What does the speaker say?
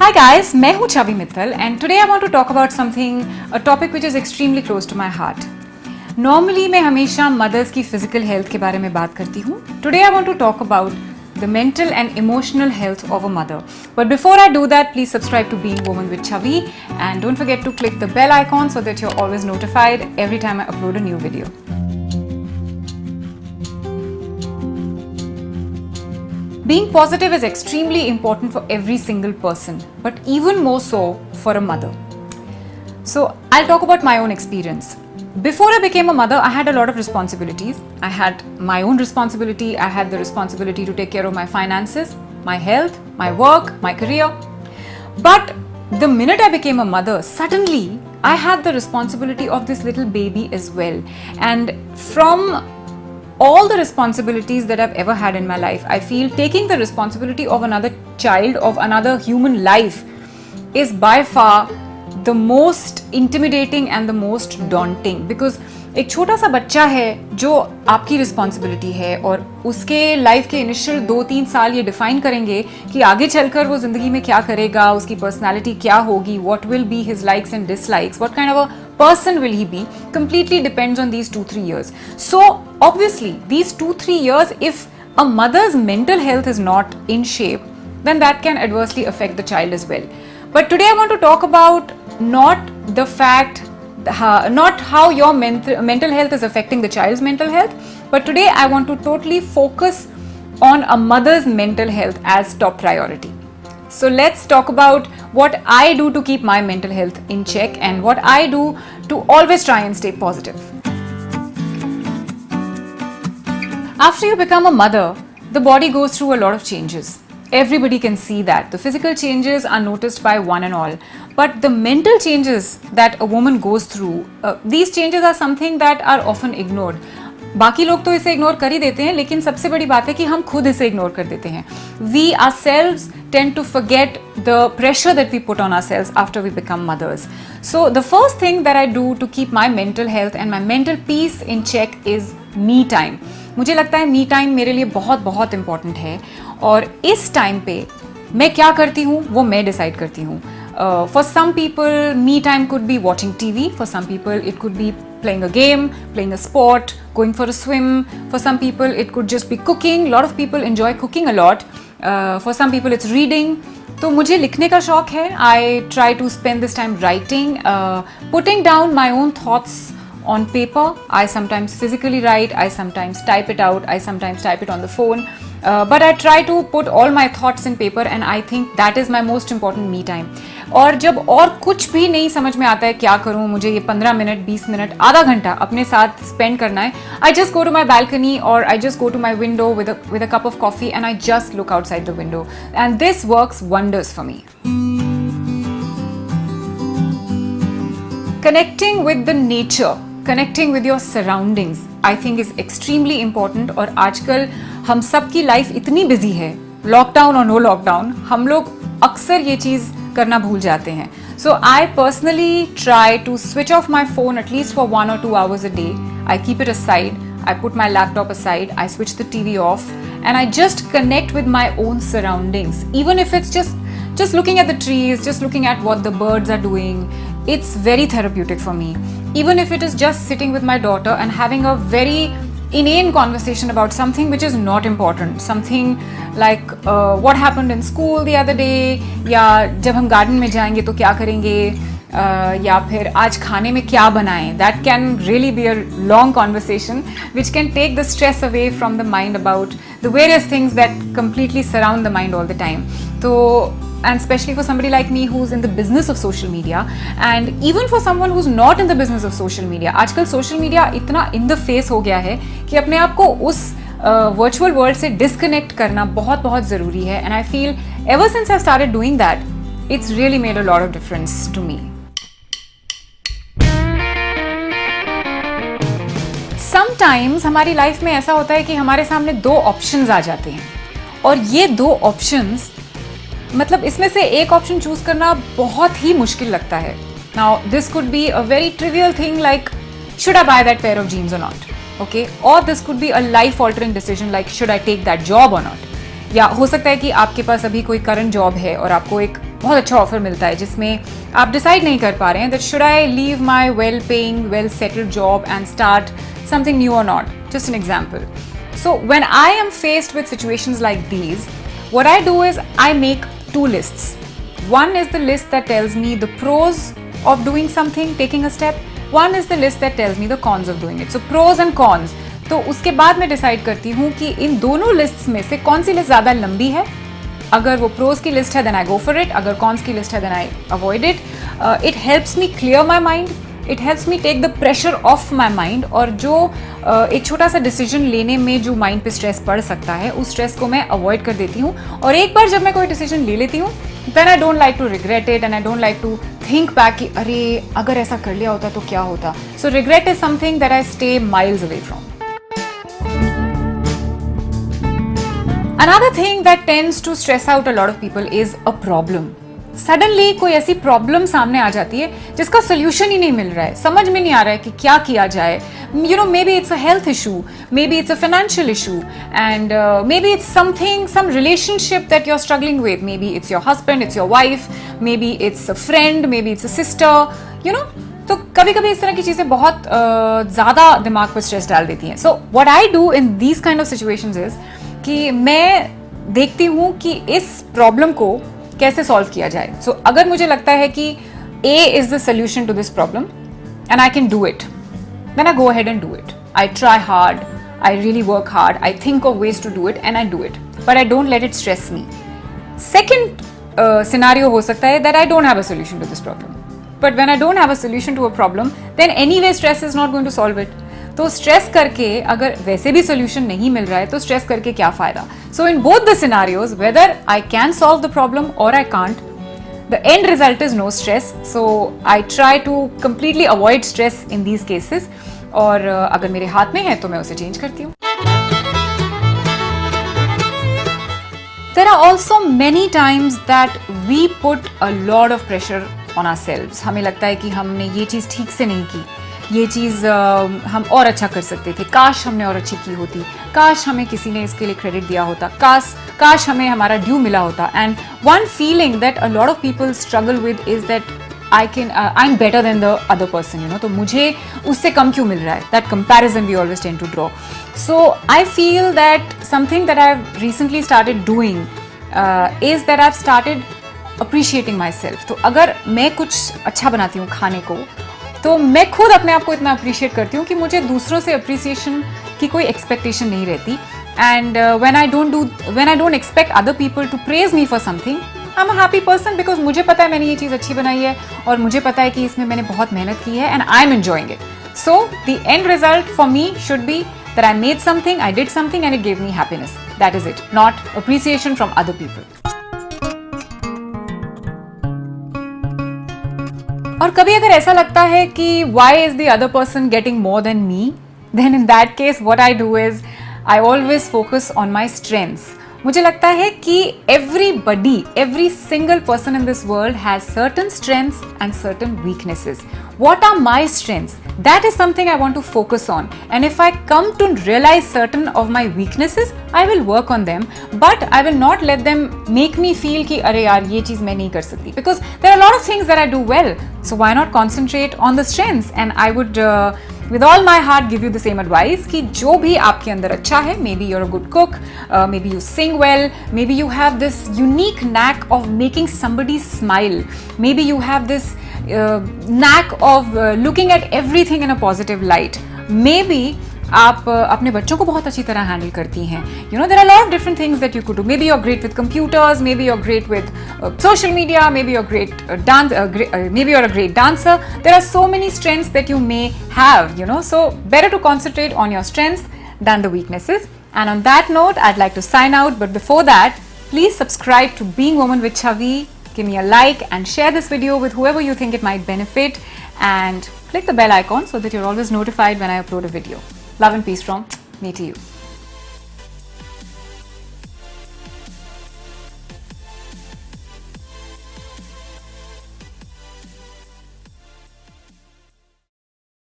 Hi guys, मैं हूँ छवि Mittal and today I want to talk about something, a topic which is extremely close to my heart. Normally मैं हमेशा mothers की physical health के बारे में बात करती हूँ. Today I want to talk about the mental and emotional health of a mother. But before I do that, please subscribe to Being Woman with Chhavi and don't forget to click the bell icon so that you're always notified every time I upload a new video. Being positive is extremely important for every single person, but even more so for a mother. So I'll talk about my own experience. Before I became a mother, I had a lot of responsibilities. I had my own responsibility. I had the responsibility to take care of my finances, my health, my work, my career. But the minute I became a mother, suddenly I had the responsibility of this little baby as well. And from all the responsibilities that I've ever had in my life, I feel taking the responsibility of another child, of another human life, is by far the most intimidating and the most daunting. Because एक छोटा सा बच्चा है जो आपकी responsibility है और उसके लाइफ के इनिशियल 2-3 साल ये डिफाइन करेंगे कि आगे चलकर वो जिंदगी में क्या करेगा, उसकी पर्सनालिटी क्या होगी, what will be his likes and dislikes, what kind of a person will he be, completely depends on these 2-3 years. So obviously these 2-3 years, if a mother's mental health is not in shape, then that can adversely affect the child as well. But today I want to talk about not the fact, not how your mental health is affecting the child's mental health, but today I want to totally focus on a mother's mental health as top priority. So let's talk about what I do to keep my mental health in check and what I do to always try and stay positive. After you become a mother, the body goes through a lot of changes. Everybody can see that. The physical changes are noticed by one and all. But the mental changes that a woman goes through, these changes are something that are often ignored. बाकी लोग तो इसे ignore कर ही देते हैं, लेकिन सबसे बड़ी बात है कि हम खुद इसे इग्नोर कर देते हैं. We ourselves tend to forget the pressure that we put on ourselves after we become mothers. So the first thing that I do to keep my mental health and my mental peace in check is me time. मुझे लगता है me time मेरे लिए बहुत बहुत important है और इस टाइम पे मैं क्या करती हूँ वो मैं डिसाइड करती हूँ. For some people, me time could be watching TV. For some people, it could be playing a game, playing a sport, going for a swim. For some people, it could just be cooking. A lot of people enjoy cooking a lot. For some people, it's reading. तो मुझे लिखने का शौक है. I try to spend this time writing, putting down my own thoughts on paper. I sometimes physically write, I sometimes type it out, I sometimes type it on the phone. But I try to put all my thoughts in paper and I think that is my most important me time. और जब और कुछ भी नहीं समझ में आता है क्या करूँ, मुझे ये 15 मिनट, 20 मिनट, आधा घंटा अपने साथ स्पेंड करना है, I just go to my balcony or I just go to my window with a cup of coffee and I just look outside the window. And this works wonders for me. Connecting with the nature, connecting with your surroundings, I think is extremely important. और आजकल हम सब की life इतनी busy है, lockdown और no lockdown, हम लोग अक्सर ये चीज़ करना भूल जाते हैं. So I personally try to switch off my phone at least for 1 or 2 hours a day. I keep it aside, I put my laptop aside, I switch the TV off and I just connect with my own surroundings. Even if it's just looking at the trees, just looking at what the birds are doing, it's very therapeutic for me. Even if it is just sitting with my daughter and having a very inane conversation about something which is not important, something like what happened in school the other day, या जब हम garden में जाएंगे तो क्या करेंगे, या फिर आज खाने में क्या बनाएं. That can really be a long conversation which can take the stress away from the mind about the various things that completely surround the mind all the time. So, and especially for somebody like me who's in the business of social media and even for someone who's not in the business of social media, आजकल social media इतना in the face हो गया है कि अपने आप को उस virtual world से disconnect करना बहुत बहुत ज़रूरी है. And I feel ever since I started doing that, it's really made a lot of difference to me. Sometimes हमारी लाइफ में ऐसा होता है कि हमारे सामने 2 ऑप्शंस आ जाते हैं और ये 2 ऑप्शंस, मतलब इसमें से एक ऑप्शन चूज करना बहुत ही मुश्किल लगता है. Now this could be a very trivial thing like should I buy that pair of jeans or not, okay, or this could be a life altering decision like should I take that job or not. या हो सकता है कि आपके पास अभी कोई current job है और आपको एक बहुत अच्छा ऑफर मिलता है जिसमें आप डिसाइड नहीं कर पा रहे हैं that should I leave my well paying well settled job and start something new और not. Just an example. So when I am faced with situations like these, what I do is I make two lists. One is the list that tells me the pros of doing something, taking a step. One is the list that tells me the cons of doing it. So pros and cons. तो उसके बाद मैं decide करती हूँ कि इन दोनों lists में से कौन सी लिस्ट ज़्यादा लंबी है. अगर वो प्रोज की लिस्ट है then I go for it, अगर कॉन्स की लिस्ट है then I avoid it. It helps me clear my mind, it helps me take the pressure off my mind. और जो एक छोटा सा डिसीजन लेने में जो माइंड पे स्ट्रेस पड़ सकता है उस स्ट्रेस को मैं अवॉइड कर देती हूँ. और एक बार जब मैं कोई डिसीजन ले लेती हूँ then I don't like to regret it and I don't like to think back कि अरे अगर ऐसा कर लिया होता तो क्या होता. So regret is something that I stay miles away from. Another thing that tends to stress out a lot of people is a problem. Suddenly कोई ऐसी प्रॉब्लम सामने आ जाती है जिसका सोल्यूशन ही नहीं मिल रहा है, समझ में नहीं आ रहा है कि क्या किया जाए. You know, maybe it's a health issue, maybe it's a financial issue, and maybe it's something, some relationship that you're struggling with. Maybe it's your husband, it's your wife, maybe it's a friend, maybe it's a sister, you know. तो कभी कभी इस तरह की चीज़ें बहुत ज़्यादा दिमाग पर स्ट्रेस डाल देती हैं. सो what I do in these kind of situations is कि मैं देखती हूँ कि इस प्रॉब्लम को कैसे सॉल्व किया जाए. सो अगर मुझे लगता है कि A is the solution to this problem and I can do it, then I go ahead and do it. I try hard, I really work hard, I think of ways to do it and I do it, but I don't let it stress me. Second scenario हो सकता है that I don't have a solution to this problem, but when I don't have a solution to a problem then anyway stress is not going to solve it. तो stress करके अगर वैसे भी solution नहीं मिल रहा है तो स्ट्रेस करके क्या फायदा. So in both the scenarios whether I can solve the problem और I can't, the end result is no stress. So I try to completely avoid stress in these cases. और अगर मेरे हाथ में है तो मैं उसे चेंज करती हूँ. There are also many times that we put a lot of pressure on ourselves. हमें लगता है कि हमने ये चीज़ ठीक से नहीं की, ये चीज़ हम और अच्छा कर सकते थे, काश हमने और अच्छी की होती, काश हमें किसी ने इसके लिए क्रेडिट दिया होता, काश हमें हमारा ड्यू मिला होता. And one feeling that a lot of people struggle with is that I am better than the other person, you know. तो मुझे उससे कम क्यों मिल रहा है. That comparison we always tend to draw. So I feel that something that I have recently started doing is that I have started appreciating myself. तो अगर मैं कुछ अच्छा बनाती हूँ खाने को तो मैं खुद अपने आप को इतना अप्रिशिएट करती हूँ कि मुझे दूसरों से अप्रिसिएशन की कोई एक्सपेक्टेशन नहीं रहती. And when I don't expect other people to praise me for something, I am a happy person because मुझे पता है मैंने ये चीज़ अच्छी बनाई है और मुझे पता है कि इसमें मैंने बहुत मेहनत की है and I am enjoying it. So the end result for me should be that I made something, I did something and it gave me happiness. That is it, not appreciation from other people. और कभी अगर ऐसा लगता है कि why is the other person getting more than me, then in that case what I do is I always focus on my strengths. मुझे लगता है कि every single person in this world has certain strengths and certain weaknesses. What are my strengths? That is something I want to focus on. And if I come to realize certain of my weaknesses, I will work on them. But I will not let them make me feel कि अरे यार ये चीज़ मैं नहीं कर सकती. Because there are a lot of things that I do well. So why not concentrate on the strengths? And I would with all my heart give you the same advice कि जो भी आपके अंदर अच्छा है, maybe you're a good cook, maybe you sing well, maybe you have this unique knack of making somebody smile, maybe you have this knack of looking at everything in a positive light, maybe आप अपने बच्चों को बहुत अच्छी तरह handle करती हैं. You know there are lot of different things that you could do. Maybe you're great with computers, maybe you're great with social media, maybe you're great maybe you're a great dancer. There are so many strengths that you may have, you know. So better to concentrate on your strengths than the weaknesses. And on that note, I'd like to sign out. But before that, please subscribe to Being Woman with Chhavi. Give me a like and share this video with whoever you think it might benefit. And click the bell icon so that you're always notified when I upload a video. Love and peace from me to you.